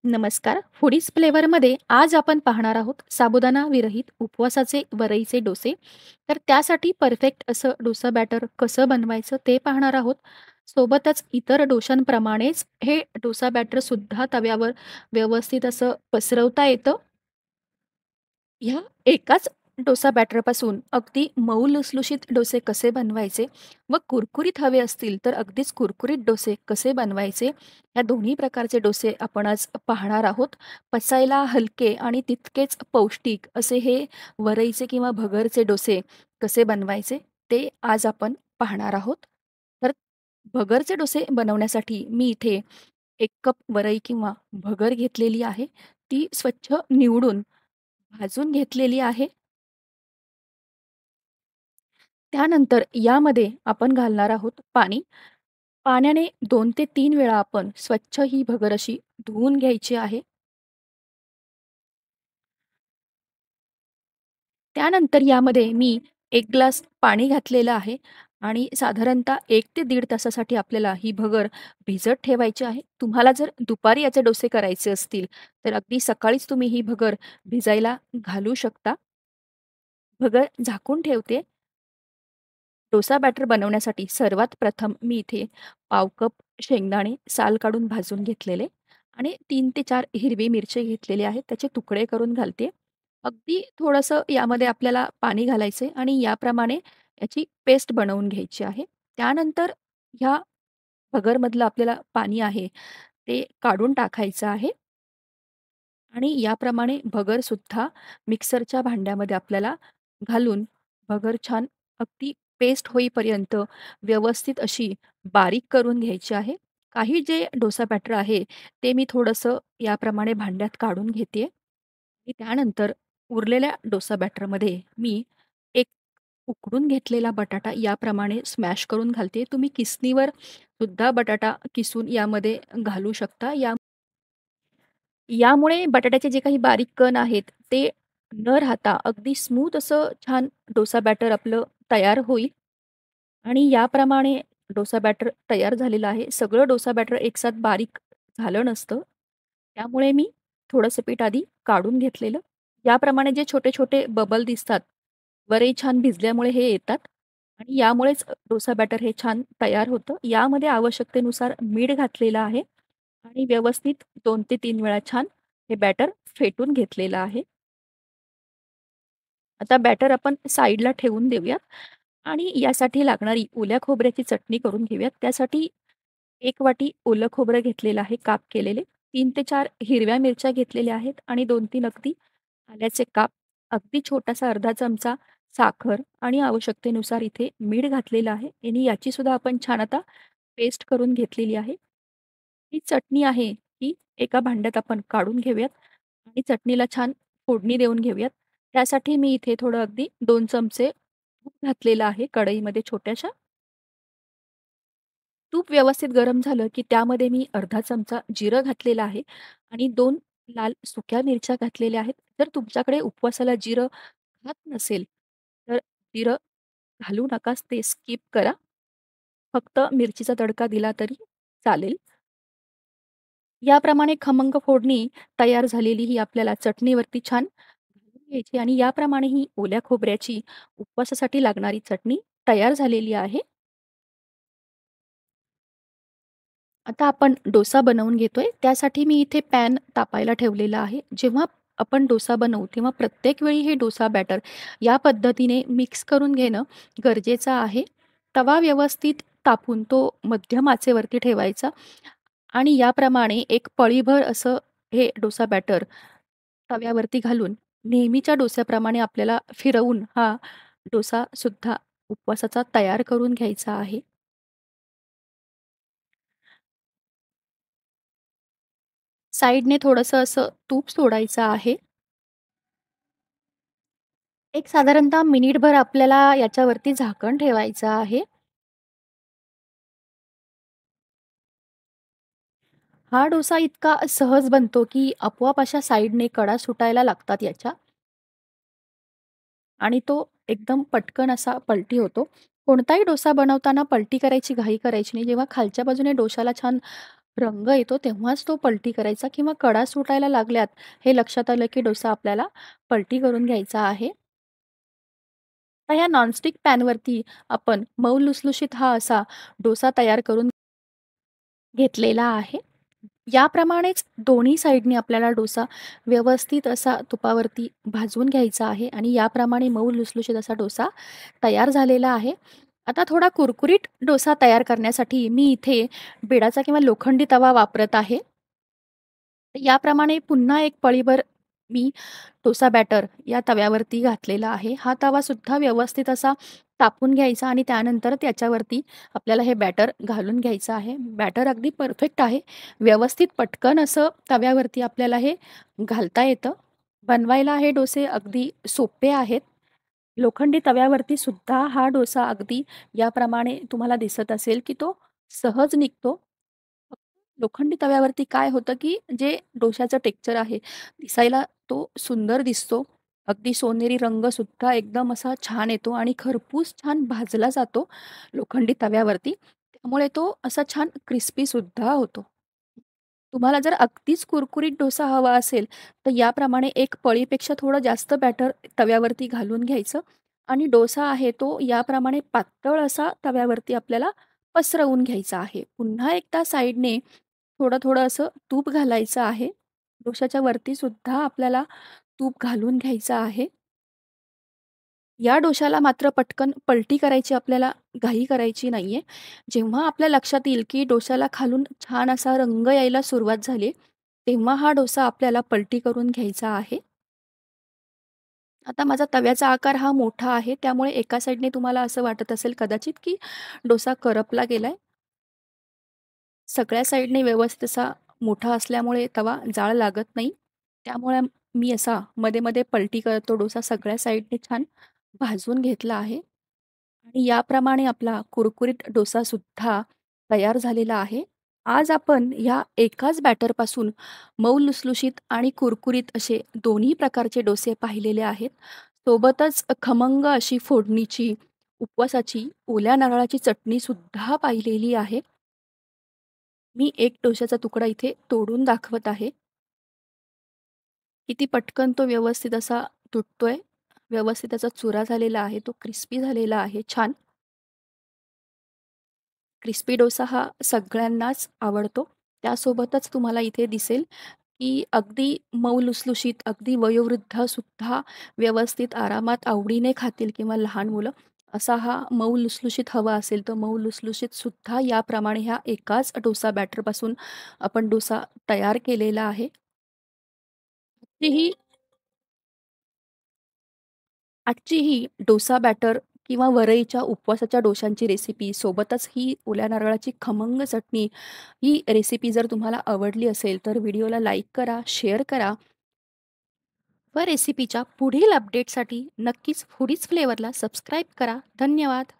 नमस्कार. फूडीज फ्लेवरमध्ये आज आपण पाहणार आहोत साबुदाणा विरहित उपवासाचे वरईचे डोसे. तर त्यासाठी परफेक्ट असं डोसा बॅटर कसं बनवायचं ते पाहणार आहोत. सोबतच इतर डोशांप्रमाणेच हे डोसा बॅटर सुद्धा तव्यावर व्यवस्थित असं पसरवता येतं. ह्या एकाच डोसा बॅटरपासून अगदी मऊ लुसलुशीत डोसे कसे बनवायचे व कुरकुरीत हवे असतील तर अगदीच कुरकुरीत डोसे कसे बनवायचे, या दोन्ही प्रकारचे डोसे आपण आज पाहणार आहोत. पचायला हलके आणि तितकेच पौष्टिक असे हे वरईचे किंवा भगरचे डोसे कसे बनवायचे ते आज आपण पाहणार आहोत. तर भगरचे डोसे बनवण्यासाठी मी इथे 1 कप वरई किंवा भगर घेतलेली आहे. ती स्वच्छ निवडून भाजून घेतलेली आहे. त्यानंतर यामध्ये आपण घालणार आहोत पाणी. पाण्याने 2 ते 3 वेळा आपण स्वच्छ ही भगर अशी धुवून घ्यायची आहे. त्यानंतर यामध्ये मी 1 ग्लास पाणी घातलेलं आहे आणि साधारणतः 1 ते दीड तासासाठी आपल्याला ही भगर भिजत ठेवायची आहे. तुम्हाला जर दुपारी याचे डोसे करायचे असतील, तर अगदी सकाळीच तुम्ही ही भगर भिजायला घालू शकता. भगर झाकून ठेवते. डोसा बॅटर बनवण्यासाठी सर्वात प्रथम मी इथे पाव कप शेंगदाणे साल काढून भाजून घेतलेले आणि 3 ते 4 हिरवी मिरची घेतलेली आहेत. त्याचे तुकडे करून घालते. अगदी थोडंसं यामध्ये आपल्याला पाणी घालायचं आहे आणि याप्रमाणे याची पेस्ट बनवून घ्यायची आहे. त्यानंतर ह्या भगरमधलं आपल्याला पाणी आहे ते काढून टाकायचं आहे. आणि याप्रमाणे भगरसुद्धा मिक्सरच्या भांड्यामध्ये आपल्याला घालून भगर छान अगदी पेस्ट होईपर्यंत व्यवस्थित अशी बारीक करून घ्यायची आहे. काही जे डोसा बॅटर आहे ते मी थोडंसं याप्रमाणे भांड्यात काढून घेते आणि त्यानंतर उरलेल्या डोसा बॅटरमध्ये मी एक उकडून घेतलेला बटाटा याप्रमाणे स्मॅश करून घालते. तुम्ही किसणीवर सुद्धा बटाटा किसून यामध्ये घालू शकता. यामुळे बटाट्याचे जे काही बारीक कण आहेत, ते न राहता अगदी स्मूथ असं छान डोसा बॅटर आपलं तयार होईल आणि याप्रमाणे डोसा बॅटर तयार झालेलं आहे. सगळं डोसा बॅटर एकसाथ बारीक झालं नसतं. त्यामुळे मी थोडंसं पीठ आधी काढून घेतलेलं. याप्रमाणे जे छोटे-छोटे बबल दिसतात, वरई छान भिजल्यामुळे हे येतात आणि यामुळेच डोसा बॅटर हे छान तयार होतं. यामध्ये आवश्यकतेनुसार मीठ घातलेलं आहे आणि व्यवस्थित 2 ते 3 वेळा छान हे बॅटर फेटून घेतलेलं आहे. आता बॅटर आपण साईडला ठेवून देऊयात आणि यासाठी लागणारी ओल्या खोबऱ्याची चटणी करून घेऊयात. त्यासाठी 1 वाटी ओलं खोबरं घेतलेलं आहे काप केलेले. 3 ते 4 हिरव्या मिरच्या घेतलेल्या आहेत आणि 2-3 अगदी आल्याचे काप, अगदी छोटासा अर्धा चमचा साखर आणि आवश्यकतेनुसार इथे मीठ घातलेलं आहे आणि याची सुद्धा आपण छान आता पेस्ट करून घेतलेली आहे. ही चटणी आहे ही एका भांड्यात आपण काढून घेऊयात आणि चटणीला छान फोडणी देऊन घेऊयात. त्यासाठी मी इथे थोडं अगदी 2 चमचे तूप घातलेलं आहे कढईमध्ये छोट्याशा. तूप व्यवस्थित गरम झालं, की त्यामध्ये मी अर्धा चमचा जिरं घातलेलं आहे आणि 2 लाल सुक्या मिरच्या घातलेल्या आहेत. जर तुमच्याकडे उपवासाला जिरं खात नसेल, तर जिरं घालू नकाच, ते स्किप करा. फक्त मिरचीचा तडका दिला तरी चालेल. याप्रमाणे खमंग फोडणी तयार झालेली ही आपल्याला चटणीवरती छान घालून घ्यायची आणि याप्रमाणे ही ओल्या खोबऱ्याची उपवासासाठी लागणारी चटणी तयार झालेली आहे. आता आपण डोसा बनवून घेतोय. त्यासाठी मी इथे पॅन तापायला ठेवलेला आहे. जेव्हा आपण डोसा बनवू, तेव्हा प्रत्येक वेळी हे डोसा बॅटर या पद्धतीने मिक्स करून घेणं गरजेचं आहे. तवा व्यवस्थित तापून तो मध्यम आचेवरती ठेवायचा आणि याप्रमाणे एक पळीभर असं हे डोसा बॅटर तव्यावरती घालून नेहमीच्या डोस्याप्रमाणे आपल्याला फिरवून हा डोसासुद्धा उपवासाचा तयार करून घ्यायचा आहे. साइडने थोडंसं असं तूप सोडायचं आहे. एक साधारणतः मिनिटभर आपल्याला याच्यावरती झाकण ठेवायचं आहे. हा डोसा इतका सहज बनतो, की आपोआप अशा साइडने कडा सुटायला लागतात याच्या आणि तो एकदम पटकन असा पलटी होतो. कोणताही डोसा बनवताना पलटी करायची घाई करायची नाही. जेव्हा खालच्या बाजूने डोशाला छान रंग येतो तेव्हाच तो पलटी करायचा किंवा कडा सुटायला लागल्यात हे लक्षात आलं की डोसा आपल्याला पलटी करून घ्यायचा आहे. तर ह्या नॉनस्टिक पॅनवरती आपण मऊ लुसलुशीत हा असा डोसा तयार करून घेतलेला आहे. याप्रमाणेच दोन्ही साइडनी आपल्याला डोसा व्यवस्थित असा तुपावरती भाजून घ्यायचा आहे आणि याप्रमाणे मऊ लुसलुशीत असा डोसा तयार झालेला आहे. आता थोडा कुरकुरीत डोसा तयार करण्यासाठी मी इथे बिडाचा किंवा लोखंडी तवा वापरत आहे. याप्रमाणे पुन्हा एक पळीभर मी डोसा बॅटर या तव्यावरती घातलेला आहे. हा तवासुद्धा व्यवस्थित असा तापून घ्यायचा आणि त्यानंतर त्याच्यावरती आपल्याला हे बॅटर घालून घ्यायचं आहे. बॅटर अगदी परफेक्ट आहे. व्यवस्थित पटकन असं तव्यावरती आपल्याला हे घालता येतं. बनवायला हे डोसे अगदी सोपे आहेत. लोखंडी तव्यावरती सुद्धा हा डोसा अगदी याप्रमाणे तुम्हाला दिसत असेल, की तो सहज निघतो. लोखंडी तव्यावरती काय होतं, की जे डोश्याचं टेक्स्चर आहे, दिसायला तो सुंदर दिसतो. अगदी सोनेरी रंगसुद्धा एकदम असा छान येतो आणि खरपूस छान भाजला जातो लोखंडी तव्यावरती. त्यामुळे तो असा छान क्रिस्पीसुद्धा होतो. तुम्हाला जर अगदीच कुरकुरीत डोसा हवा असेल, तर याप्रमाणे एक पळीपेक्षा थोडं जास्त बॅटर तव्यावरती घालून घ्यायचं आणि डोसा आहे तो याप्रमाणे पातळ असा तव्यावरती आपल्याला पसरवून घ्यायचा आहे. पुन्हा एकदा साइडने थोडं-थोडं असं तूप घालायचं आहे. डोशाच्या वरती सुद्धा आपल्याला तूप घालून घ्यायचं आहे. या डोशाला मात्र पटकन पलटी करायची आपल्याला घाई करायची नाहीये. जेव्हा आपल्या लक्षात येईल, की डोशाला खालून छान असा रंग यायला सुरुवात झाली, तेव्हा हा डोसा आपल्याला पलटी करून घ्यायचा आहे. आता माझा तव्याचा आकार हा मोठा आहे, त्यामुळे एका साइडने तुम्हाला असं वाटत असेल कदाचित, की डोसा करपला गेलाय. सगळ्या साइडने व्यवस्थित असा मोठा असल्यामुळे तवा जाळ लागत नाही. त्यामुळे मी असा मध्ये-मध्ये पलटी करत तो डोसा सगळ्या साइडने छान भाजून घेतला आहे. आणि याप्रमाणे आपला कुरकुरीत डोसासुद्धा तयार झालेला आहे. आज आपण ह्या एकाच बॅटरपासून मऊ लुसलुशीत आणि कुरकुरीत असे दोन्ही प्रकारचे डोसे पाहिलेले आहेत. सोबतच खमंग अशी फोडणीची, उपवासाची, ओल्या नारळाची चटणीसुद्धा पाहिलेली आहे. मी एक डोश्याचा तुकडा इथे तोडून दाखवत आहे. किती पटकन तो व्यवस्थित असा तुटतोय. व्यवस्थित त्याचा चुरा झालेला आहे. तो क्रिस्पी झालेला आहे छान. क्रिस्पी डोसा हा सगळ्यांनाच आवडतो. त्यासोबतच तुम्हाला इथे दिसेल, की अगदी मऊ लुसलुशीत, अगदी वयोवृद्धसुद्धा व्यवस्थित आरामात आवडीने खातील किंवा लहान मुलं. असा हा मऊ लुसलुशीत हवा असेल, तर मऊ लुसलुशीत सुद्धा याप्रमाणे ह्या एकाच डोसा बॅटरपासून आपण डोसा तयार केलेला आहे. ही आजची ही डोसा बॅटर किंवा वरईच्या उपवासाच्या डोशांची रेसिपी सोबतच ही ओल्या नारळाची खमंग चटणी ही रेसिपी जर तुम्हाला आवडली असेल तर व्हिडिओला लाईक करा, शेअर करा व रेसिपीच्या पुढील अपडेटसाठी नक्कीच फूडीज फ्लेवरला सबस्क्राईब करा. धन्यवाद.